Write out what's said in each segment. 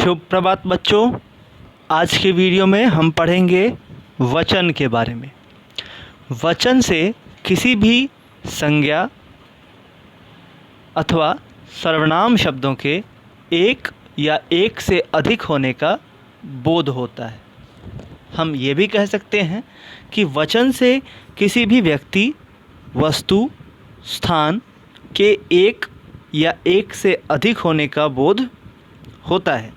शुभ प्रभात बच्चों। आज के वीडियो में हम पढ़ेंगे वचन के बारे में। वचन से किसी भी संज्ञा अथवा सर्वनाम शब्दों के एक या एक से अधिक होने का बोध होता है। हम ये भी कह सकते हैं कि वचन से किसी भी व्यक्ति, वस्तु, स्थान के एक या एक से अधिक होने का बोध होता है।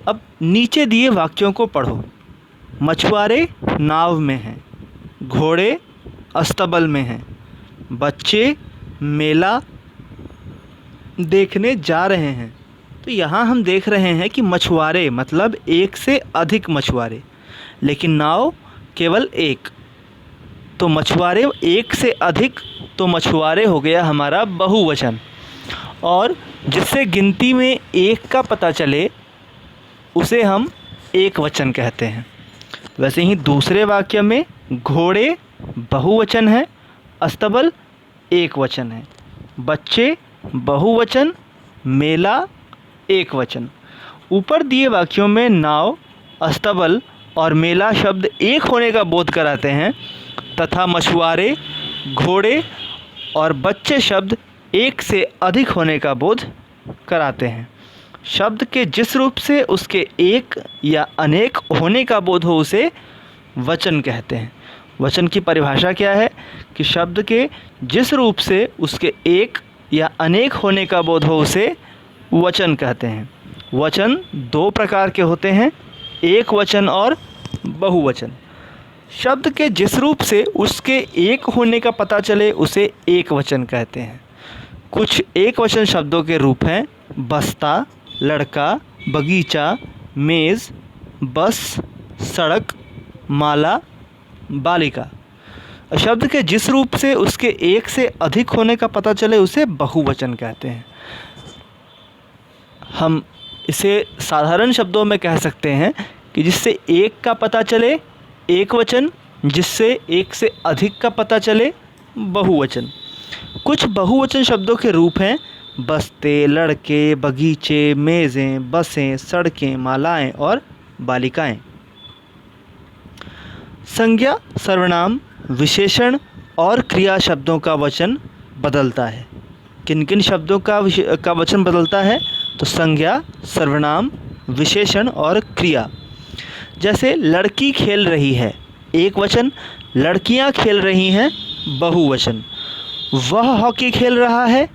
अब नीचे दिए वाक्यों को पढ़ो। मछुआरे नाव में हैं, घोड़े अस्तबल में हैं, बच्चे मेला देखने जा रहे हैं। तो यहाँ हम देख रहे हैं कि मछुआरे मतलब एक से अधिक मछुआरे, लेकिन नाव केवल एक। तो मछुआरे एक से अधिक, तो मछुआरे हो गया हमारा बहुवचन, और जिससे गिनती में एक का पता चले उसे हम एक वचन कहते हैं। वैसे ही दूसरे वाक्य में घोड़े बहुवचन है, अस्तबल एक वचन है, बच्चे बहुवचन, मेला एक वचन। ऊपर दिए वाक्यों में नाव, अस्तबल और मेला शब्द एक होने का बोध कराते हैं, तथा मछुआरे, घोड़े और बच्चे शब्द एक से अधिक होने का बोध कराते हैं। शब्द के जिस रूप से उसके एक या अनेक होने का बोध हो उसे वचन कहते हैं। वचन की परिभाषा क्या है कि शब्द के जिस रूप से उसके एक या अनेक होने का बोध हो उसे वचन कहते हैं। वचन दो प्रकार के होते हैं, एक वचन और बहुवचन। शब्द के जिस रूप से उसके एक होने का पता चले उसे एक वचन कहते हैं। कुछ एक वचन शब्दों के रूप हैं बस्ता, लड़का, बगीचा, मेज़, बस, सड़क, माला, बालिका। शब्द के जिस रूप से उसके एक से अधिक होने का पता चले उसे बहुवचन कहते हैं। हम इसे साधारण शब्दों में कह सकते हैं कि जिससे एक का पता चले एक वचन, जिससे एक से अधिक का पता चले बहुवचन। कुछ बहुवचन शब्दों के रूप हैं बस्ते, लड़के, बगीचे, मेज़ें, बसें, सड़कें, मालाएं और बालिकाएं। संज्ञा, सर्वनाम, विशेषण और क्रिया शब्दों का वचन बदलता है। किन किन शब्दों का वचन बदलता है? तो संज्ञा, सर्वनाम, विशेषण और क्रिया। जैसे लड़की खेल रही है एक वचन, लड़कियां खेल रही हैं बहुवचन। वह हॉकी खेल रहा है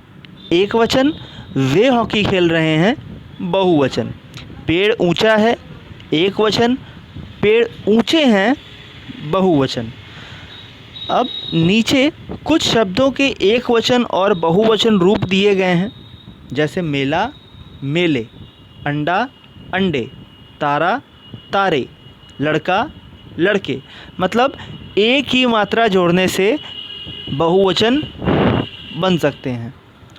एक वचन, वे हॉकी खेल रहे हैं बहुवचन। पेड़ ऊंचा है एक वचन, पेड़ ऊंचे हैं बहुवचन। अब नीचे कुछ शब्दों के एक वचन और बहुवचन रूप दिए गए हैं, जैसे मेला, मेले, अंडा, अंडे, तारा, तारे, लड़का, लड़के। मतलब एक ही मात्रा जोड़ने से बहुवचन बन सकते हैं।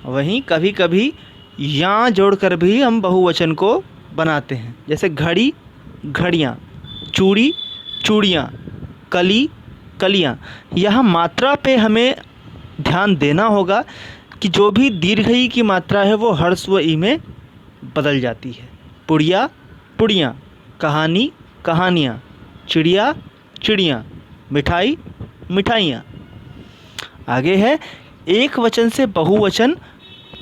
वहीं कभी कभी यहाँ जोड़कर भी हम बहुवचन को बनाते हैं, जैसे घड़ी, घड़ियाँ, चूड़ी, चूड़ियाँ, कली, कलियाँ। यहाँ मात्रा पे हमें ध्यान देना होगा कि जो भी दीर्घ ई की मात्रा है वो ह्रस्व व ई में बदल जाती है। पुड़िया, पुड़ियाँ, कहानी, कहानियाँ, चिड़िया, चिड़ियाँ, मिठाई, मिठाइयाँ। आगे है एक वचन से बहुवचन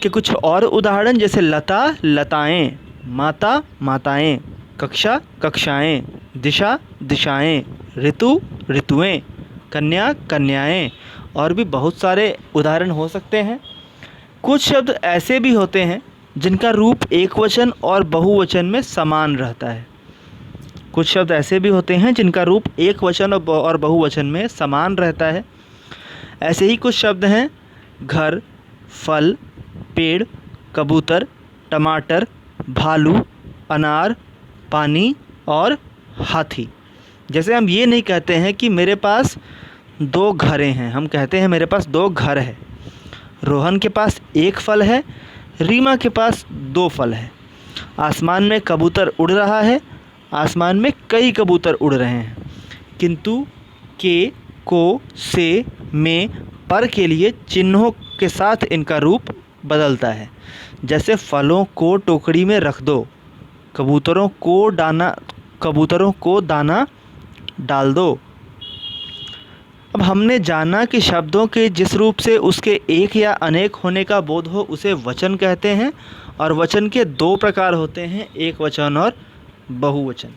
के कुछ और उदाहरण, जैसे लता, लताएं, माता, माताएं, कक्षा, कक्षाएं, दिशा, दिशाएं, ऋतु, ऋतुएं, कन्या, कन्याएं। और भी बहुत सारे उदाहरण हो सकते हैं। कुछ शब्द ऐसे भी होते हैं जिनका रूप एक वचन और बहुवचन में समान रहता है। कुछ शब्द ऐसे भी होते हैं जिनका रूप एक वचन और बहुवचन में समान रहता है। ऐसे ही कुछ शब्द हैं घर, फल, पेड़, कबूतर, टमाटर, भालू, अनार, पानी और हाथी। जैसे हम ये नहीं कहते हैं कि मेरे पास दो घरें हैं, हम कहते हैं मेरे पास दो घर है। रोहन के पास एक फल है, रीमा के पास दो फल है। आसमान में कबूतर उड़ रहा है, आसमान में कई कबूतर उड़ रहे हैं। किंतु, के, को, से, में, पर के लिए चिन्हों के साथ इनका रूप बदलता है। जैसे फलों को टोकरी में रख दो, कबूतरों को दाना डाल दो। अब हमने जाना कि शब्दों के जिस रूप से उसके एक या अनेक होने का बोध हो उसे वचन कहते हैं, और वचन के दो प्रकार होते हैं, एक वचन और बहुवचन।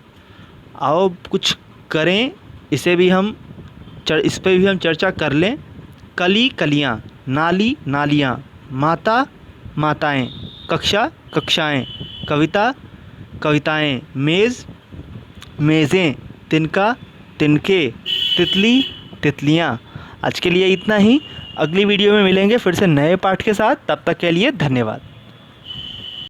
आओ कुछ करें, इस पे भी हम चर्चा कर लें। कली कलियाँ, नाली नालियाँ, माता माताएं, कक्षा कक्षाएं, कविता कविताएं, मेज़ मेज़ें, तिनका तिनके, तितली तितलियाँ। आज के लिए इतना ही। अगली वीडियो में मिलेंगे फिर से नए पाठ के साथ। तब तक के लिए धन्यवाद।